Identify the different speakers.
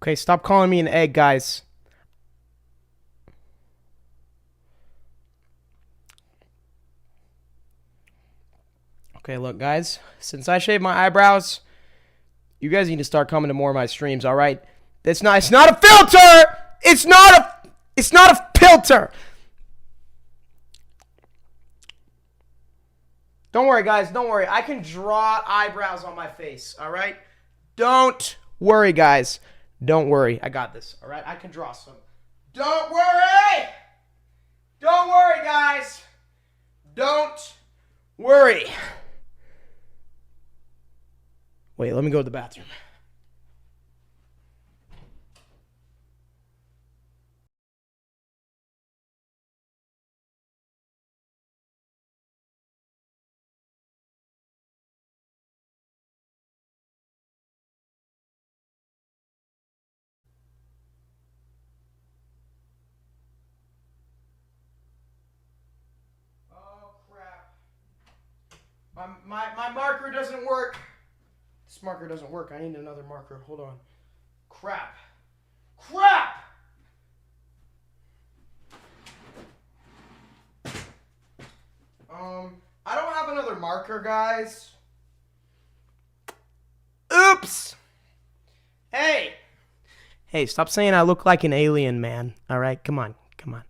Speaker 1: Okay, stop calling me an egg, guys. Okay, look, guys. Since I shaved my eyebrows, you guys need to start coming to more of my streams, all right? It's not a filter! It's not a filter! Don't worry, guys. Don't worry. I can draw eyebrows on my face, all right? Don't worry, guys. Don't worry. I got this, all right? I can draw some. Don't worry! Don't worry, guys. Don't worry. Wait, let me go to the bathroom. Oh, crap. My marker doesn't work. This marker doesn't work. I need another marker. Hold on. Crap. Crap! I don't have another marker, guys. Oops! Hey! Hey, stop saying I look like an alien, man. All right, come on. Come on.